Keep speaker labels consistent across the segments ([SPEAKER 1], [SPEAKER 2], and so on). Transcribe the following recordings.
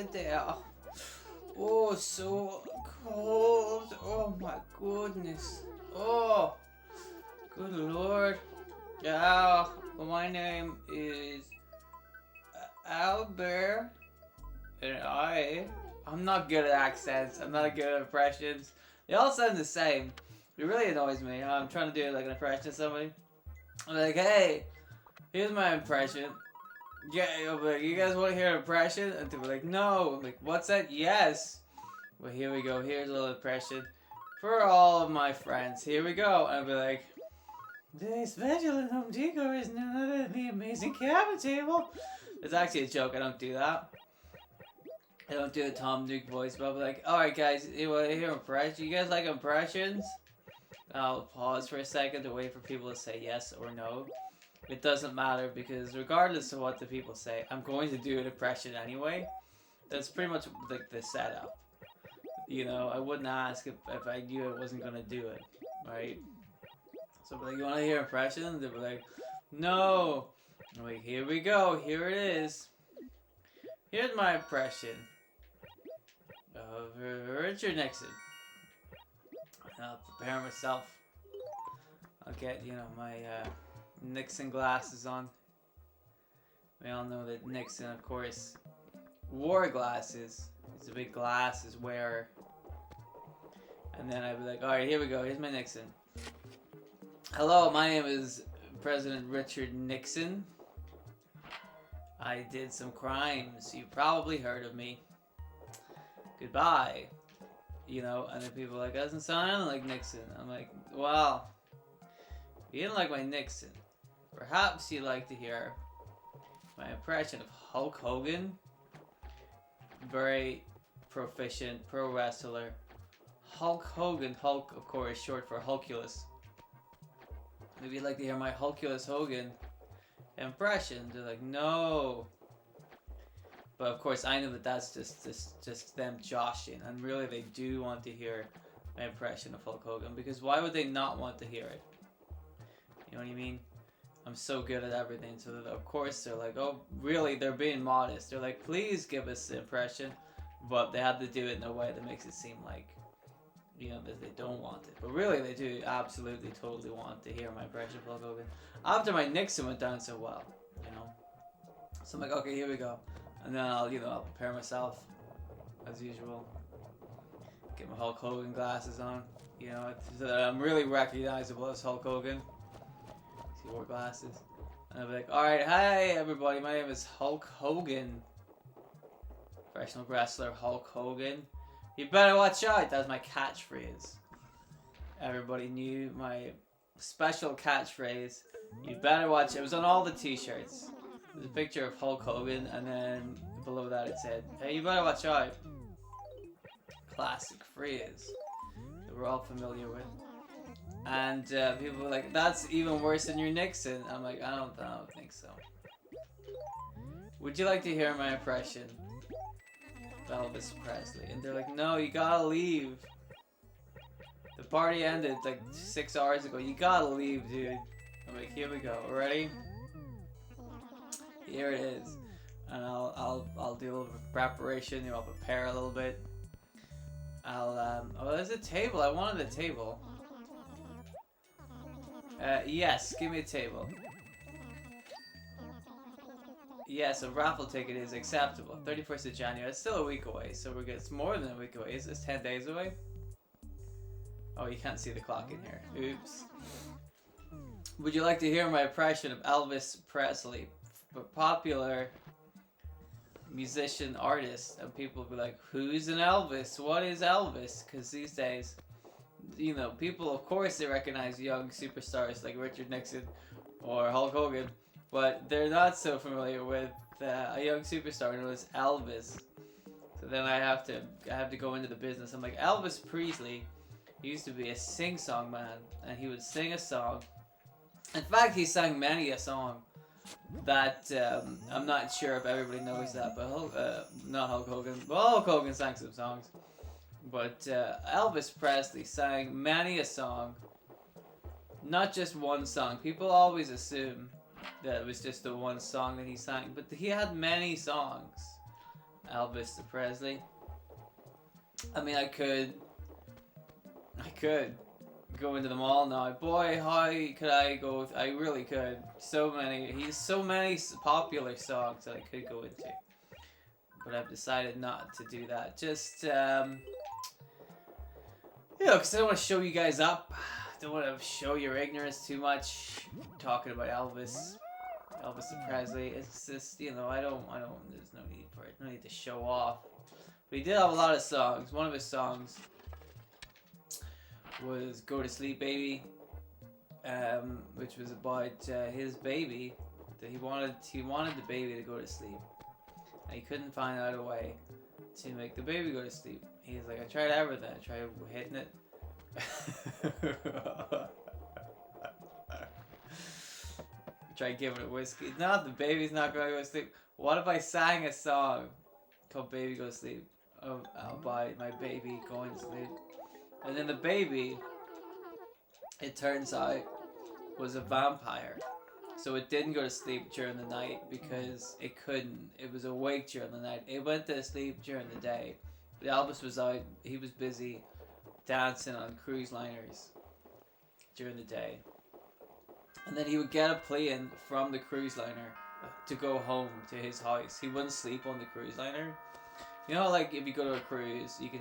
[SPEAKER 1] it there. Oh, so cold. Oh my goodness. Oh, good lord. Yeah, well, my name is Albert, and I'm not good at accents. I'm not good at impressions. They all sound the same. It really annoys me. I'm trying to do like an impression of somebody. I'm like, hey, here's my impression. Yeah, I'm like, you guys want to hear an impression? And they're like, no. I'm like, what's that? Yes. Well, here we go. Here's a little impression for all of my friends. Here we go. And I'll be like, today's special at Home Decor is none other than the amazing cabin table. It's actually a joke. I don't do that. I don't do a Tom Nook voice, but I'll be like, alright guys, you want to hear impressions? You guys like impressions? I'll pause for a second to wait for people to say yes or no. It doesn't matter because regardless of what the people say, I'm going to do an impression anyway. That's pretty much like the setup. You know, I wouldn't ask if I knew I wasn't going to do it, right? So I'll be like, you want to hear impressions? They'll be like, no. I'm like, here we go, here it is. Here's my impression of Richard Nixon. I'll prepare myself. I'll get, you know, my Nixon glasses on. We all know that Nixon, of course, wore glasses. He's a big glasses wearer. And then I'd be like, alright, here we go. Here's my Nixon. Hello, my name is President Richard Nixon. I did some crimes. You probably heard of me. Goodbye. You know, and then people are like, doesn't sound like Nixon. I'm like, well, if you didn't like my Nixon, perhaps you'd like to hear my impression of Hulk Hogan. Very proficient pro wrestler. Hulk Hogan. Hulk, of course, short for Hulkulus. Maybe you'd like to hear my Hulkulus Hogan impression. They're like, no. But of course, I know that that's just them joshing, and really they do want to hear my impression of Hulk Hogan, because why would they not want to hear it? You know what I mean? I'm so good at everything, so that of course they're like, oh, really? They're being modest. They're like, please give us the impression, but they have to do it in a way that makes it seem like, you know, that they don't want it. But really, they do absolutely, totally want to hear my impression of Hulk Hogan. After my Nixon went down so well, you know. So I'm like, okay, here we go. And then I'll, you know, I'll prepare myself, as usual. Get my Hulk Hogan glasses on, you know, so that I'm really recognizable as Hulk Hogan. He wore glasses. And I'll be like, alright, hi everybody, my name is Hulk Hogan. Professional wrestler Hulk Hogan. You better watch out, that's my catchphrase. Everybody knew my special catchphrase. You better watch it. It was on all the t-shirts. There's a picture of Hulk Hogan, and then below that it said, hey, you better watch out. Classic phrase that we're all familiar with. And people were like, that's even worse than your Nixon. I'm like, I don't think so. Would you like to hear my impression of Elvis Presley? And they're like, no, you gotta leave. The party ended like 6 hours ago. You gotta leave, dude. I'm like, here we go. Ready? Here it is. And I'll do a little preparation. You know, I'll prepare a little bit. Oh, there's a table. I wanted a table. Yes, give me a table. Yes, a raffle ticket is acceptable. 31st of January. It's still a week away, so we're good. It's more than a week away. Is this 10 days away? Oh, you can't see the clock in here. Oops. Would you like to hear my impression of Elvis Presley? Popular musician, artist, and people will be like, who's an Elvis? What is Elvis? Because these days, you know, people, of course, they recognize young superstars like Richard Nixon or Hulk Hogan, but they're not so familiar with a young superstar known as Elvis. So then I have to go into the business. I'm like, Elvis Presley, he used to be a sing-song man, and he would sing a song. In fact, he sang many a song that I'm not sure if everybody knows that, but not Hulk Hogan. Well, Hulk Hogan sang some songs, but Elvis Presley sang many a song. Not just one song. People always assume that it was just the one song that he sang, but he had many songs. Elvis Presley. I mean, I could go into the mall now. Boy, how could I go? I really could. So many. He's so many popular songs that I could go into. But I've decided not to do that. Just, because I don't want to show you guys up. I don't want to show your ignorance too much. Talking about Elvis Presley. It's just, I don't, there's no need for it. No need to show off. But he did have a lot of songs. One of his songs was Go to Sleep Baby, which was about his baby, that he wanted the baby to go to sleep. And he couldn't find out a way to make the baby go to sleep. He's like, I tried everything. I tried hitting it. I tried giving it whiskey. No, the baby's not going to go to sleep. What if I sang a song called Baby Go to Sleep? About my baby going to sleep. And then the baby, it turns out, was a vampire. So it didn't go to sleep during the night because it couldn't. It was awake during the night. It went to sleep during the day. But Elvis was out. He was busy dancing on cruise liners during the day. And then he would get a plane from the cruise liner to go home to his house. He wouldn't sleep on the cruise liner. You know, like if you go to a cruise, you can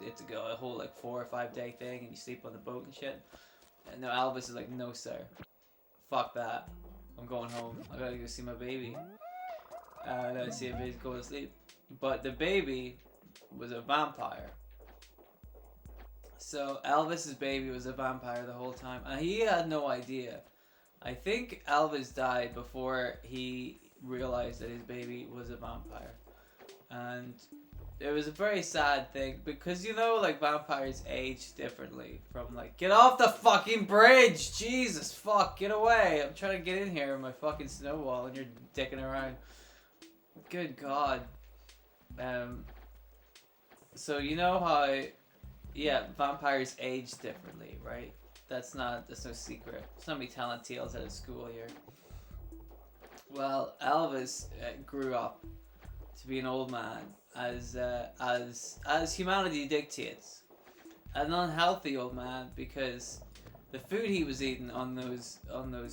[SPEAKER 1] it's a whole like 4 or 5 day thing, and you sleep on the boat and shit. And no, Elvis is like, no sir, fuck that. I'm going home. I gotta go see my baby. I gotta see if he's going to sleep. But the baby was a vampire. So Elvis's baby was a vampire the whole time, and he had no idea. I think Elvis died before he realized that his baby was a vampire. And it was a very sad thing because, like, vampires age differently from, like, get off the fucking bridge! Jesus, fuck, get away! I'm trying to get in here in my fucking snowball and you're dicking around. Good God. So you know how, yeah, vampires age differently, right? That's no secret. It's not me telling tales out of school here. Well, Elvis grew up to be an old man, as humanity dictates, an unhealthy old man, because the food he was eating on those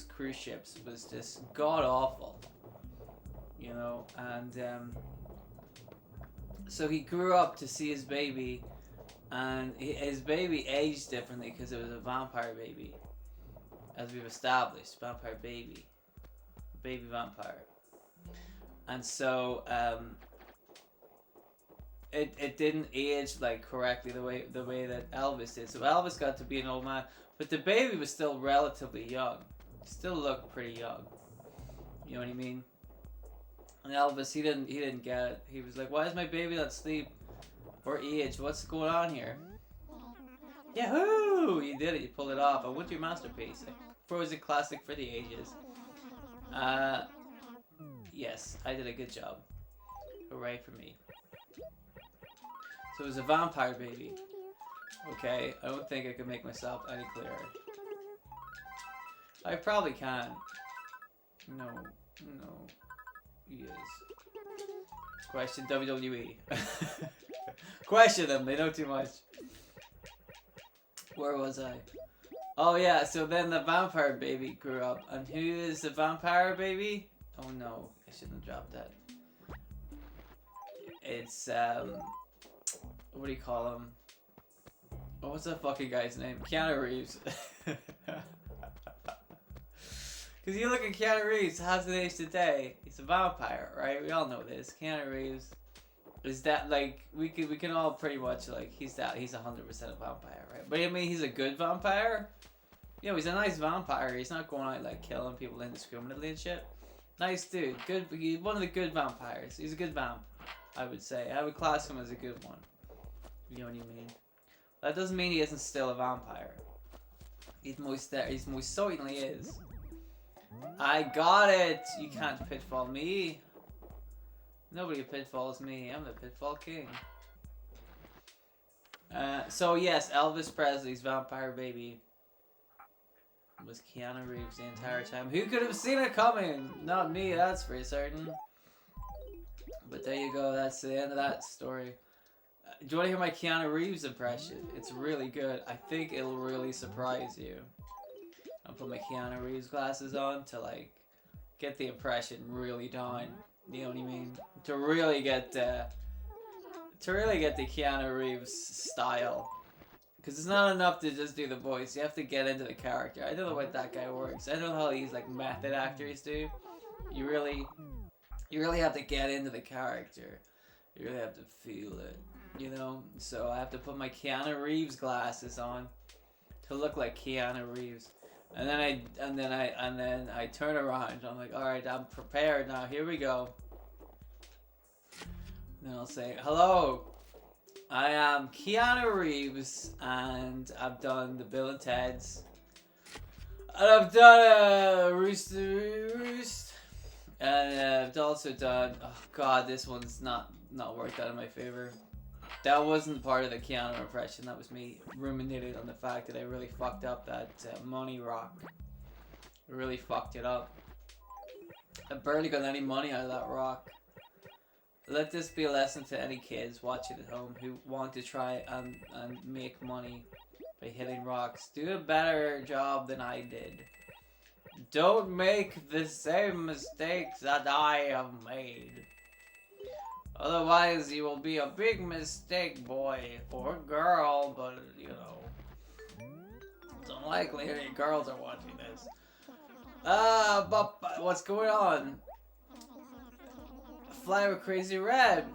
[SPEAKER 1] cruise ships was just god awful, and so he grew up to see his baby, and his baby aged differently because it was a vampire baby, as we've established, vampire baby vampire. And so it didn't age like correctly the way that Elvis did. So Elvis got to be an old man, but the baby was still relatively young. Still looked pretty young. You know what I mean? And Elvis, he didn't get it. He was like, "Why is my baby not asleep or age? What's going on here?" Yahoo! You did it. You pulled it off. I went to your masterpiece. A frozen classic for the ages. Yes, I did a good job. Hooray for me. So it was a vampire baby. Okay, I don't think I can make myself any clearer. I probably can. No. Yes. Question WWE. Question them, they know too much. Where was I? Oh yeah, so then the vampire baby grew up. And who is the vampire baby? Oh no, I shouldn't have dropped that. It's, what do you call him? Oh, what's that fucking guy's name? Keanu Reeves. Because you look at Keanu Reeves, how's it age today? He's a vampire, right? We all know this. Keanu Reeves is that, like, we can all pretty much, like, he's 100% a vampire, right? But I mean, he's a good vampire. He's a nice vampire. He's not going out, like, killing people indiscriminately and shit. Nice dude. Good. He's one of the good vampires. He's a good vamp, I would say. I would class him as a good one. You know what I mean? That doesn't mean he isn't still a vampire. He's most certainly is. I got it! You can't pitfall me. Nobody pitfalls me. I'm the pitfall king. So yes, Elvis Presley's vampire baby was Keanu Reeves the entire time. Who could have seen it coming? Not me, that's for certain. But there you go. That's the end of that story. Do you want to hear my Keanu Reeves impression? It's really good. I think it'll really surprise you. I'll put my Keanu Reeves glasses on to like get the impression really done. You know what I mean? To really get the Keanu Reeves style. Because it's not enough to just do the voice. You have to get into the character. I don't know what that guy works. I know how these like method actors do. You really have to get into the character. You really have to feel it. You know? So I have to put my Keanu Reeves glasses on to look like Keanu Reeves. And then I turn around. I'm like, all right, I'm prepared now. Here we go. And then I'll say, hello. I am Keanu Reeves, and I've done the Bill and Ted's. And I've done Roost. And I've also done, oh god, this one's not worked out in my favor. That wasn't part of the Keanu impression. That was me ruminating on the fact that I really fucked up that money rock. I really fucked it up. I barely got any money out of that rock. Let this be a lesson to any kids watching at home who want to try and make money by hitting rocks. Do a better job than I did. Don't make the same mistakes that I have made. Otherwise, you will be a big mistake, boy or girl, but you know, it's unlikely any girls are watching this. But what's going on? Fly with Crazy Red.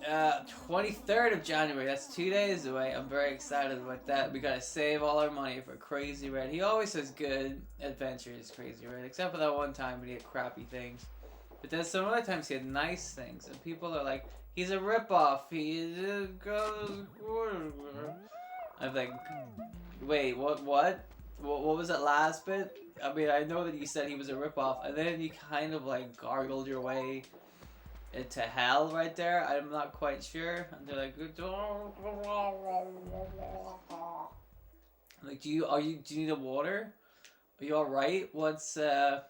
[SPEAKER 1] 23rd of January. That's 2 days away. I'm very excited about that. We gotta save all our money for Crazy Red. He always has good adventures, Crazy Red, except for that one time when he had crappy things. But then some other times he had nice things, and people are like, he's a ripoff. I'm like, wait, what? What was that last bit? I mean, I know that you said he was a ripoff, and then you kind of like gargled your way into hell right there. I'm not quite sure. And they're like, like, do you need a water? Are you all right? What's the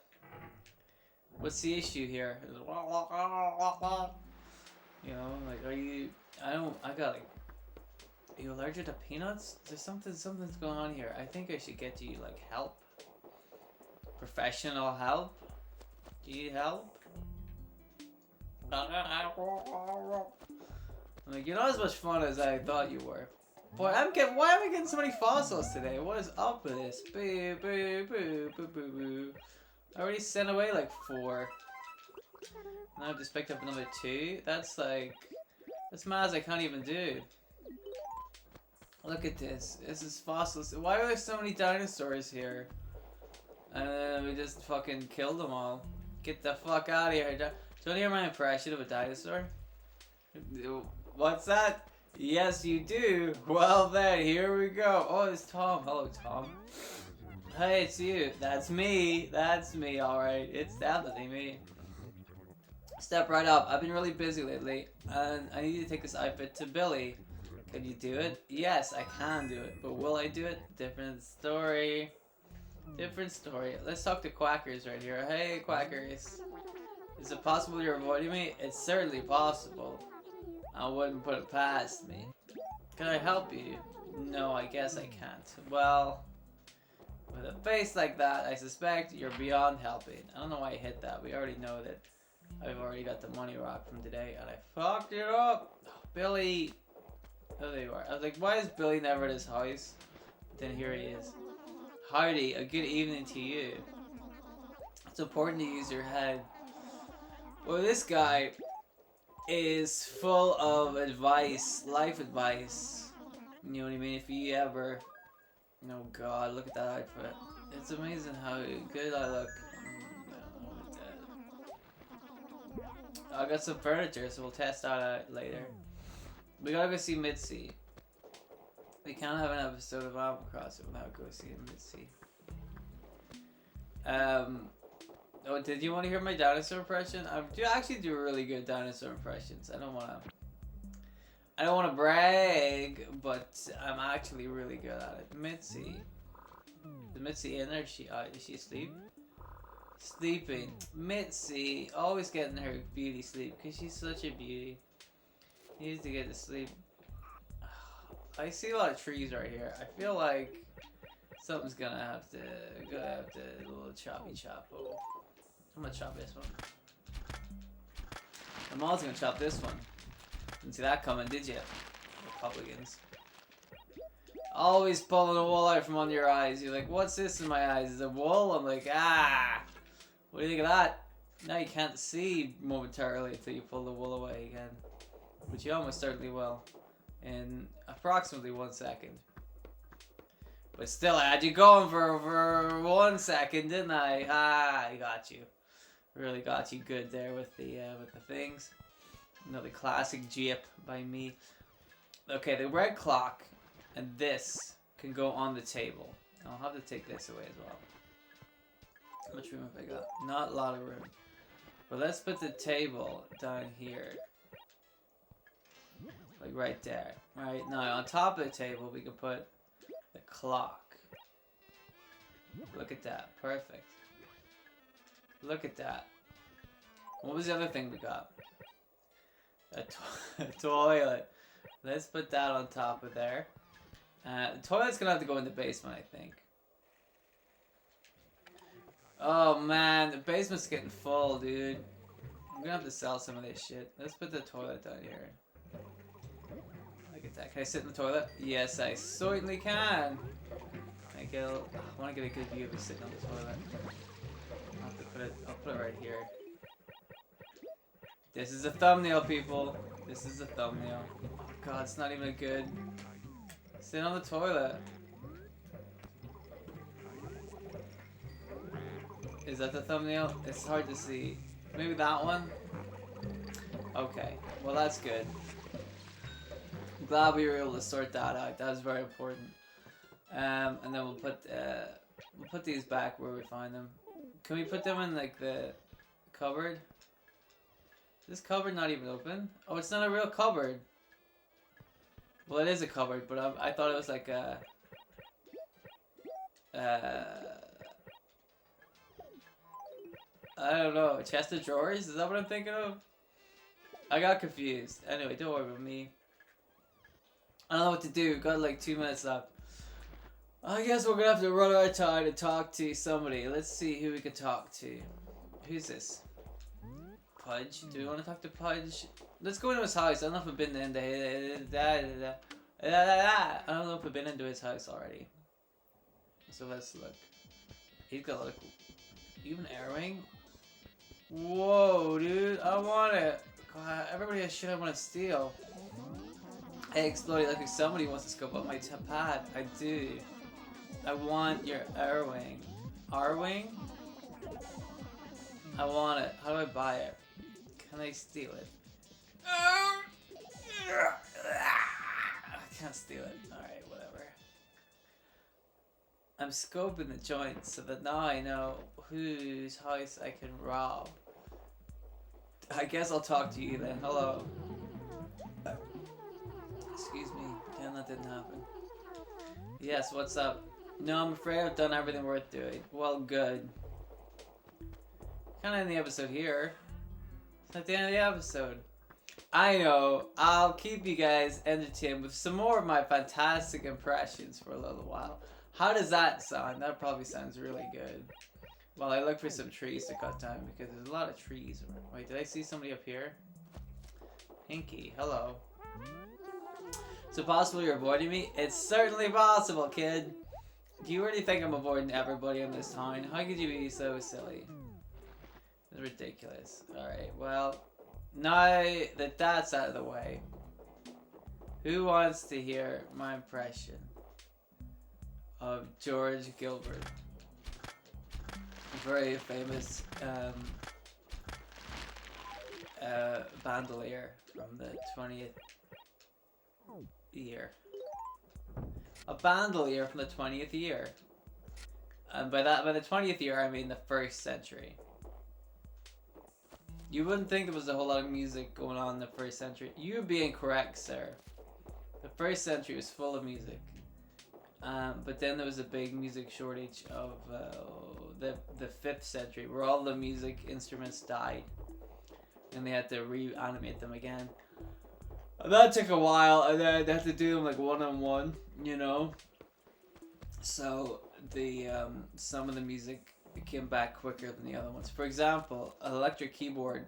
[SPEAKER 1] issue here? You know, like, are you? I got like. Are you allergic to peanuts? There's something's going on here. I think I should get you like help. Professional help. Do you need help? I'm like, you're not as much fun as I thought you were. Boy, why am I getting so many fossils today? What is up with this? Boo, boo, boo, boo, boo, boo. I already sent away like 4. Now I've just picked up another 2. That's like, that's mad as I can't even do. Look at this. This is fossils. Why are there so many dinosaurs here? And then we just fucking killed them all. Get the fuck out of here. Do you want to hear my impression of a dinosaur? What's that? Yes, you do. Well then, here we go. Oh, it's Tom. Hello, Tom. Hey, it's you. That's me. That's me, alright. It's definitely me. Step right up. I've been really busy lately, and I need to take this outfit to Billy. Can you do it? Yes, I can do it. But will I do it? Different story. Different story. Let's talk to Quackers right here. Hey, Quackers. Is it possible you're avoiding me? It's certainly possible. I wouldn't put it past me. Can I help you? No, I guess I can't. Well, with a face like that, I suspect you're beyond helping. I don't know why I hit that. We already know that I've already got the money rock from today, and I fucked it up. Oh, Billy. Oh, there you are. I was like, why is Billy never at his house? But then here he is. Howdy, a good evening to you. It's important to use your head. Well, this guy is full of advice, life advice. You know what I mean? If you ever... Oh god, look at that outfit. It's amazing how good I look. I got some furniture, so we'll test that out later. We gotta go see Mitzi. We can't have an episode of Animal Crossing without going see Mitzi. Oh, did you want to hear my dinosaur impression? I do actually do really good dinosaur impressions. I don't wanna brag, but I'm actually really good at it. Mitzi. Is Mitzi in there? Is she asleep? Sleeping. Mitzi, always getting her beauty sleep because she's such a beauty. Needs to get to sleep. I see a lot of trees right here. I feel like something's gonna have to do a little choppy chop. Oh, I'm gonna chop this one. I'm also gonna chop this one. Didn't see that coming, did you? Republicans. Always pulling a wool out from under your eyes. You're like, what's this in my eyes? Is it wool? I'm like, ah. What do you think of that? Now you can't see momentarily until you pull the wool away again. But you almost certainly will. In approximately 1 second. But still, I had you going for 1 second, didn't I? Ah, I got you. Really got you good there with the things. Another classic Jeep by me. Okay, the red clock and this can go on the table. I'll have to take this away as well. How much room have I got? Not a lot of room. But let's put the table down here. Like right there. Right now, on top of the table, we can put the clock. Look at that. Perfect. Look at that. What was the other thing we got? A toilet. Let's put that on top of there. The toilet's gonna have to go in the basement, I think. Oh man, the basement's getting full, dude. I'm gonna have to sell some of this shit. Let's put the toilet down here. Look at that. Can I sit in the toilet? Yes, I certainly can. I want to get a good view of me sitting on the toilet. I'll put it right here. This is a thumbnail, people. This is a thumbnail. Oh god, it's not even good. Sit on the toilet. Is that the thumbnail? It's hard to see. Maybe that one? Okay, well that's good. I'm glad we were able to sort that out. That was very important. And then we'll put these back where we find them. Can we put them in like the cupboard? Is this cupboard not even open? Oh, it's not a real cupboard. Well, it is a cupboard, but I thought it was like a I don't know, a chest of drawers? Is that what I'm thinking of? I got confused. Anyway, don't worry about me. I don't know what to do. Got like 2 minutes left. I guess we're gonna have to run out of time to talk to somebody. Let's see who we can talk to. Who's this? Pudge? Do we want to talk to Pudge? Let's go into his house. I don't know if I've been into I don't know if I've been into his house already. So let's look. He's got a lot of cool. Even Airwing? Whoa, dude. I want it. God, everybody has shit I want to steal. Hey, Explody, like if somebody wants to scope up my pad, I do. I want your Airwing. R-Wing? I want it. How do I buy it? Can I steal it? I can't steal it. Alright, whatever. I'm scoping the joints so that now I know whose house I can rob. I guess I'll talk to you then. Hello. Excuse me. Damn, that didn't happen. Yes, what's up? No, I'm afraid I've done everything worth doing. Well, good. Kinda in the episode here. It's at the end of the episode. I know. I'll keep you guys entertained with some more of my fantastic impressions for a little while. How does that sound? That probably sounds really good. Well, I look for some trees to cut down because there's a lot of trees. Wait, did I see somebody up here? Pinky, hello. So possible you're avoiding me? It's certainly possible, kid. Do you really think I'm avoiding everybody in this town? How could you be so silly? It's ridiculous. Alright, well, now that that's out of the way, who wants to hear my impression of George Gilbert? A very famous bandolier from the 20th year. A bandolier from the 20th year. And by the 20th year, I mean the 1st century. You wouldn't think there was a whole lot of music going on in the 1st century. You're being correct, sir. The 1st century was full of music. But then there was a big music shortage of the 5th century, where all the music instruments died, and they had to reanimate them again. And that took a while, and then they had to do them like one-on-one, you know. So the some of the music came back quicker than the other ones. For example, an electric keyboard,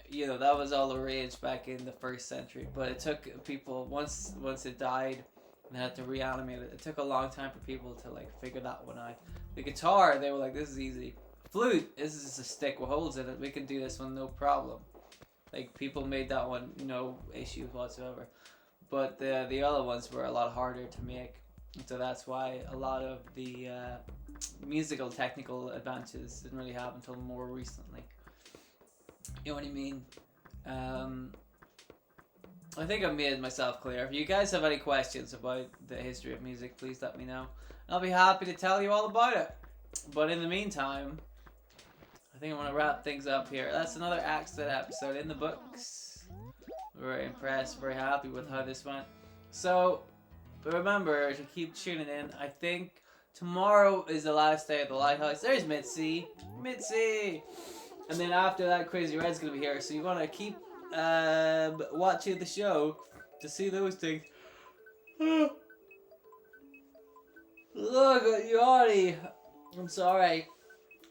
[SPEAKER 1] you know, that was all the rage back in the 1st century. But it took people, once it died and they had to reanimate it, it took a long time for people to like figure that one out. The guitar, they were like, this is easy. Flute, this is just a stick with holes in it. We can do this one no problem. Like, people made that one no issues whatsoever. But the other ones were a lot harder to make. So that's why a lot of the musical technical advances didn't really happen until more recently. You know what I mean? I think I've made myself clear. If you guys have any questions about the history of music, please let me know. And I'll be happy to tell you all about it. But in the meantime, I think I want to wrap things up here. That's another Axted episode in the books. Very impressed, very happy with how this went. So, remember to keep tuning in. I think tomorrow is the last day of the Lighthouse. There's Mitzi. Mitzi! And then after that, Crazy Red's going to be here. So you want to keep watching the show to see those things. Look, yawny. I'm sorry.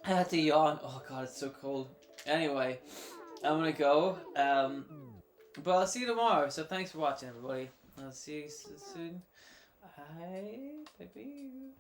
[SPEAKER 1] I had to yawn. Oh god, it's so cold. Anyway, I'm gonna go. But I'll see you tomorrow. So thanks for watching, everybody. I'll see you soon. Bye, baby.